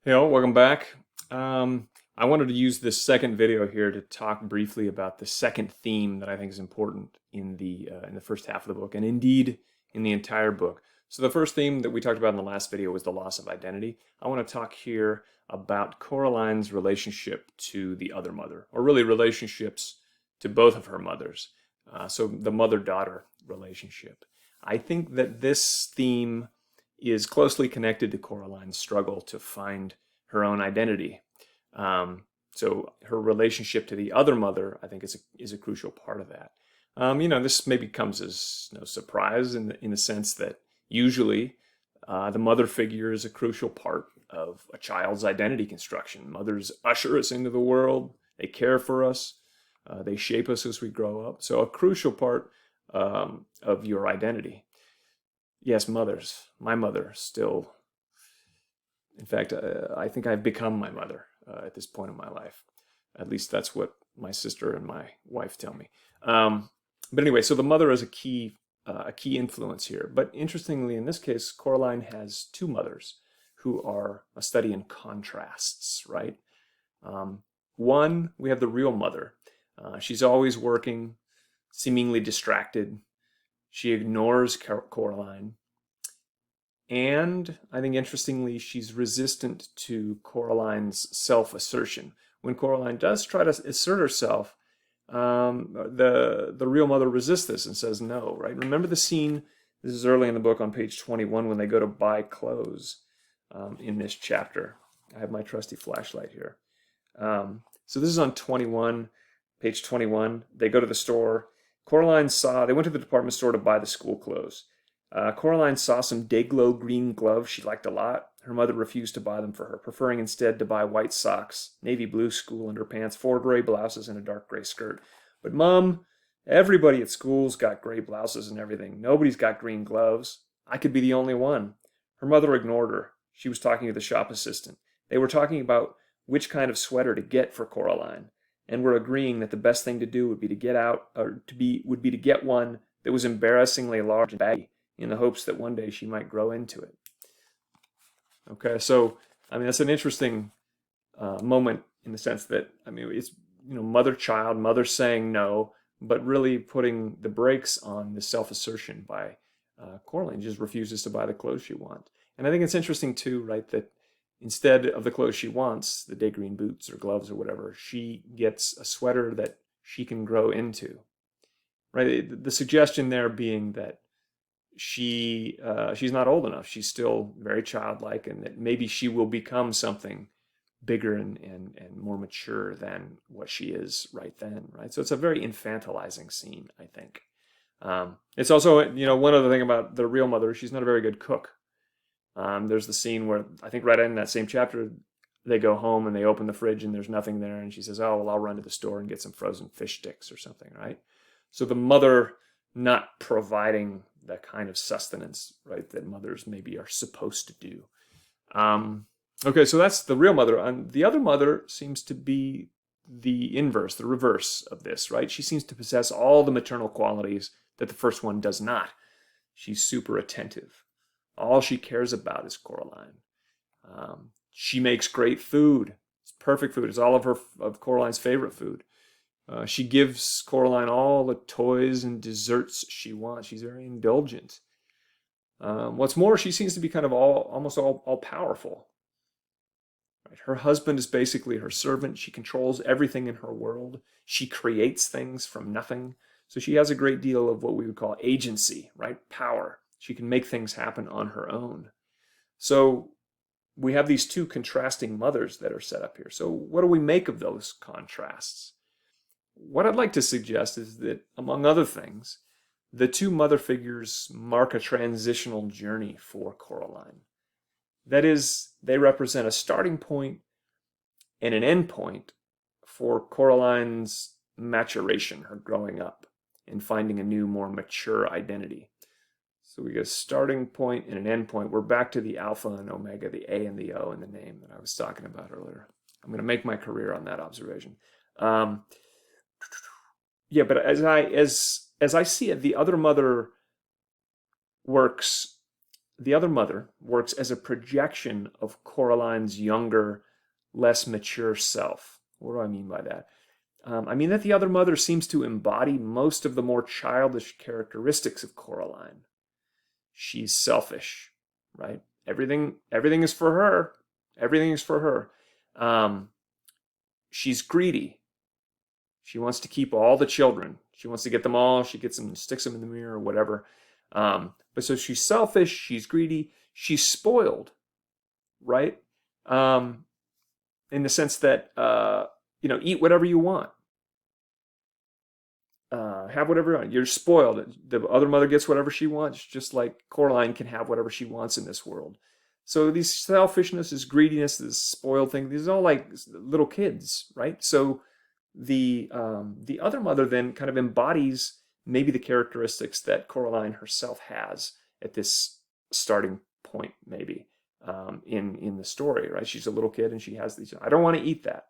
Hey all, welcome back. I wanted to use this second video here to talk briefly about the second theme that I think is important in the first half of the book, and indeed in the entire book. So the first theme that we talked about in the last video was the loss of identity. I want to talk here about Coraline's relationship to the other mother, or really relationships to both of her mothers. So the mother-daughter relationship. I think that this theme is closely connected to Coraline's struggle to find her own identity. So her relationship to the other mother, I think, is a crucial part of that. This maybe comes as no surprise in the sense that usually the mother figure is a crucial part of a child's identity construction. Mothers usher us into the world. They care for us. They shape us as we grow up. So a crucial part of your identity. Yes, mothers. My mother still, in fact, I think I've become my mother at this point in my life. At least that's what my sister and my wife tell me. But anyway, so the mother is a key influence here. But interestingly, in this case, Coraline has two mothers who are a study in contrasts, right? One, we have the real mother. She's always working, seemingly distracted. She ignores Coraline. And I think interestingly, she's resistant to Coraline's self-assertion. When Coraline does try to assert herself, the real mother resists this and says no, right? Remember the scene, this is early in the book on page 21 when they go to buy clothes in this chapter. I have my trusty flashlight here. So this is on 21, page 21. They go to the store. They went to the department store to buy the school clothes. Coraline saw some day-glow green gloves she liked a lot. Her mother refused to buy them for her, preferring instead to buy white socks, navy blue school underpants, 4 gray blouses, and a dark gray skirt. But Mom, everybody at school's got gray blouses and everything. Nobody's got green gloves. I could be the only one. Her mother ignored her. She was talking to the shop assistant. They were talking about which kind of sweater to get for Coraline, and were agreeing that the best thing to do would be to get one that was embarrassingly large and baggy, in the hopes that one day she might grow into it. Okay, so that's an interesting moment in the sense that it's mother-child, mother saying no, but really putting the brakes on the self-assertion by Coraline. Just refuses to buy the clothes she wants. And I think it's interesting too, right, that instead of the clothes she wants, the day green boots or gloves or whatever, she gets a sweater that she can grow into. Right? The suggestion there being that she's not old enough. She's still very childlike, and that maybe she will become something bigger and more mature than what she is right then. Right? So it's a very infantilizing scene, I think. It's also, one other thing about the real mother, she's not a very good cook. There's the scene where I think right in that same chapter, they go home and they open the fridge and there's nothing there. And she says, oh, well, I'll run to the store and get some frozen fish sticks or something, right? So the mother not providing the kind of sustenance, right, that mothers maybe are supposed to do. Okay, so that's the real mother. And the other mother seems to be the inverse, the reverse of this, right? She seems to possess all the maternal qualities that the first one does not. She's super attentive. All she cares about is Coraline. She makes great food. It's perfect food. It's all of Coraline's favorite food. She gives Coraline all the toys and desserts she wants. She's very indulgent. What's more, she seems to be kind of almost all powerful. Right? Her husband is basically her servant. She controls everything in her world. She creates things from nothing. So she has a great deal of what we would call agency, right? Power. She can make things happen on her own. So we have these two contrasting mothers that are set up here. So what do we make of those contrasts? What I'd like to suggest is that, among other things, the two mother figures mark a transitional journey for Coraline. That is, they represent a starting point and an end point for Coraline's maturation, her growing up, and finding a new, more mature identity. So we get a starting point and an end point. We're back to the alpha and omega, the A and the O in the name that I was talking about earlier. I'm going to make my career on that observation. Yeah, but as I see it, the other mother works the other mother works as a projection of Coraline's younger, less mature self. What do I mean by that? I mean that the other mother seems to embody most of the more childish characteristics of Coraline. She's selfish, right? Everything is for her. Everything is for her. She's greedy. She wants to keep all the children. She wants to get them all. She gets them, sticks them in the mirror or whatever. But so she's selfish. She's greedy. She's spoiled, right? In the sense that eat whatever you want. Have whatever you want. You're spoiled. The other mother gets whatever she wants, just like Coraline can have whatever she wants in this world. So these selfishness, this greediness, this spoiled thing, these are all like little kids, right? So the other mother then kind of embodies maybe the characteristics that Coraline herself has at this starting point, maybe in the story, right? She's a little kid and she has these. I don't want to eat that.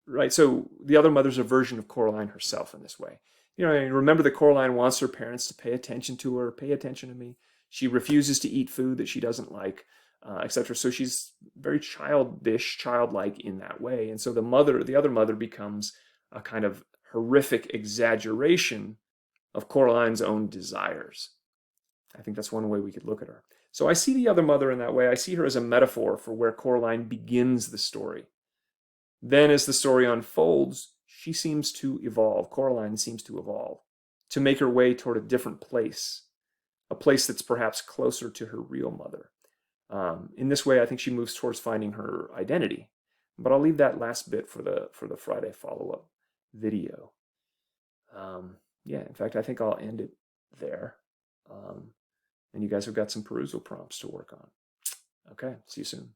Right, so the other mother's a version of Coraline herself in this way. Remember that Coraline wants her parents to pay attention to her, pay attention to me. She refuses to eat food that she doesn't like, etc. So she's very childish, childlike in that way. And so the other mother becomes a kind of horrific exaggeration of Coraline's own desires. I think that's one way we could look at her. So I see the other mother in that way. I see her as a metaphor for where Coraline begins the story. Then as the story unfolds, she seems to evolve. Coraline seems to evolve to make her way toward a different place, a place that's perhaps closer to her real mother. In this way, I think she moves towards finding her identity. But I'll leave that last bit for the Friday follow-up video. In fact, I think I'll end it there. And you guys have got some perusal prompts to work on. Okay, see you soon.